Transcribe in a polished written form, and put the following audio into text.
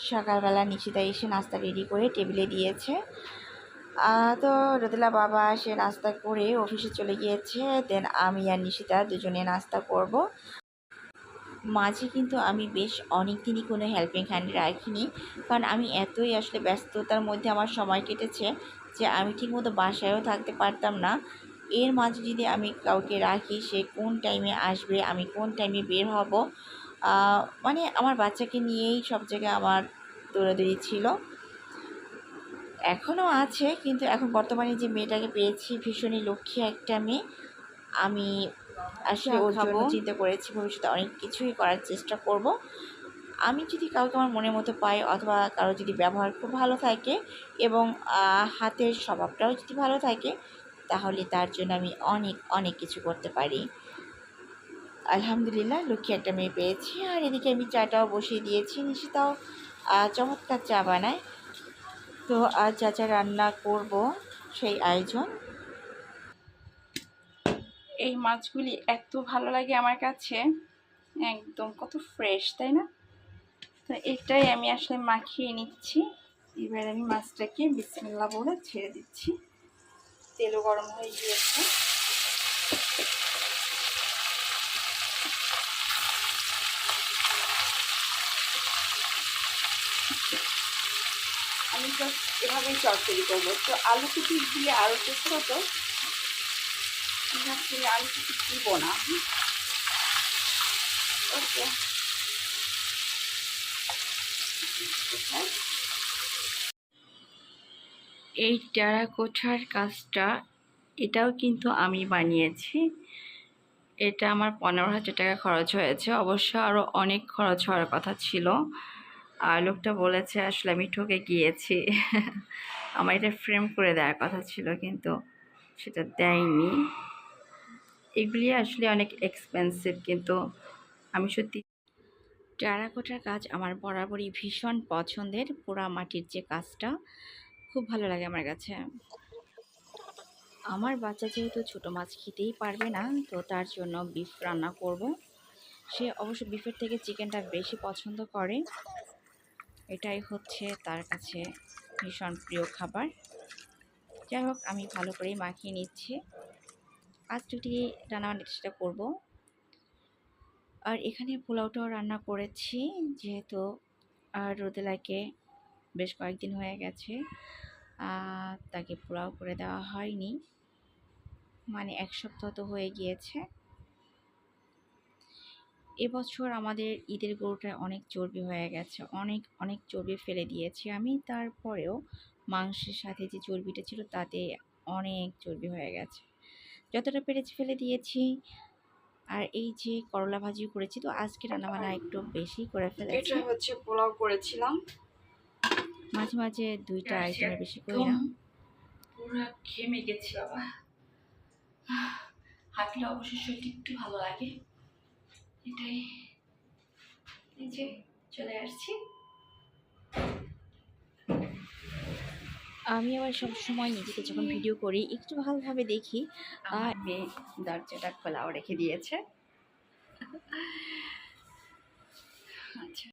সকালবেলা নিশিতা এসে নাস্তা রেডি করে টেবিলে দিয়েছে। তো রোদেলা বাবা সে নাস্তা করে অফিসে চলে গিয়েছে। দেন আমি আর নিশিতা দুজনে নাস্তা করব। মাঝে কিন্তু আমি বেশ অনেক দিনই কোনো হেল্পিং হ্যান্ড রাখিনি, কারণ আমি এতই আসলে ব্যস্ততার মধ্যে আমার সময় কেটেছে যে আমি ঠিকমতো বাসায়ও থাকতে পারতাম না। এর মাঝে যদি আমি কাউকে রাখি, সে কোন টাইমে আসবে, আমি কোন টাইমে বের হব, মানে আমার বাচ্চাকে নিয়েই সব জায়গায় আমার দৌড়াদৌড়ি ছিল। এখনও আছে, কিন্তু এখন বর্তমানে যে মেয়েটাকে পেয়েছি ভীষণই লক্ষ্মী একটা মেয়ে। আমি আসলে ওর জন্য চিন্তা করেছি ভবিষ্যতে অনেক কিছুই করার চেষ্টা করব। আমি যদি কাউকে আমার মনের মতো পাই, অথবা কারো যদি ব্যবহার খুব ভালো থাকে এবং হাতের স্বভাবটাও যদি ভালো থাকে, তাহলে তার জন্য আমি অনেক অনেক কিছু করতে পারি। আলহামদুলিল্লাহ লক্ষ্মী একটা মেয়ে পেয়েছি। আর এদিকে আমি চাটাও বসিয়ে দিয়েছি। নিশিতাও চমৎকার চা বানায়। তো আজ যা যা রান্না করব সেই আয়োজন। এই মাছগুলি এত ভালো লাগে আমার কাছে, একদম কত ফ্রেশ, তাই না? তো এটাই আমি আসলে মাখিয়ে নিচ্ছি। এবার আমি মাছটাকে বিসমিল্লাহ বলে ছেড়ে দিচ্ছি। তেলও গরম হয়ে গিয়েছে। আমি জাস্ট এভাবেই চচ্চড়ি করবো। তো আলু কুচি দিয়ে আরও টেস্ট হতো, আসলে আলু কুচি দিব না। ওকে, এই টেরাকোটার কাজটা এটাও কিন্তু আমি বানিয়েছি। এটা আমার 15,000 টাকা খরচ হয়েছে। অবশ্য আরও অনেক খরচ হওয়ার কথা ছিল। আর লোকটা বলেছে আসলে আমি ঠকে গিয়েছি। আমার এটা ফ্রেম করে দেওয়ার কথা ছিল, কিন্তু সেটা দেয়নি। এগুলি আসলে অনেক এক্সপেন্সিভ, কিন্তু আমি সত্যি টেরাকোটার কাজ আমার বরাবরই ভীষণ পছন্দের। পোড়া মাটির যে কাজটা খুব ভালো লাগে আমার কাছে। আমার বাচ্চা যেহেতু ছোটো মাছ খেতেই পারবে না, তো তার জন্য বিফ রান্না করব। সে অবশ্য বিফের থেকে চিকেনটা বেশি পছন্দ করে, এটাই হচ্ছে তার কাছে ভীষণ প্রিয় খাবার। যাই হোক, আমি ভালো করেই মাখিয়ে নিচ্ছি। আজ যদি রান্নাবান্না চেষ্টা করব। আর এখানে পোলাওটাও রান্না করেছি, যেহেতু রোদেলাকে বেশ কয়েকদিন হয়ে গেছে তাকে পোলাও করে দেওয়া হয়নি, মানে 1 সপ্তাহ তো হয়ে গিয়েছে। এবছর আমাদের ঈদের গরুটায় অনেক চর্বি হয়ে গেছে, অনেক অনেক চর্বি ফেলে দিয়েছি আমি। তারপরেও মাংসের সাথে যে চর্বিটা ছিল তাতে অনেক চর্বি হয়ে গেছে, যতটা পেরেছি ফেলে দিয়েছি। আর এই যে করলা ভাজি করেছি, তো আজকে রান্নাবান্না একটু বেশি করে ফেলেছি। এটা হচ্ছে পোলাও করেছিলাম, মাঝে মাঝে 2টা আইটেমের বেশি করি না। পুরো ঘেমে গেছি বাবা, হাঁটলে অবশ্যই শরীরটা একটু ভালো লাগে। এটাই, এই যে চলে আসছি। আমি আবার সব সময় নিজেকে যখন ভিডিও করি একটু ভালোভাবে দেখি। আর মেয়ে দরজাটা খোলাও রেখে দিয়েছে। আচ্ছা।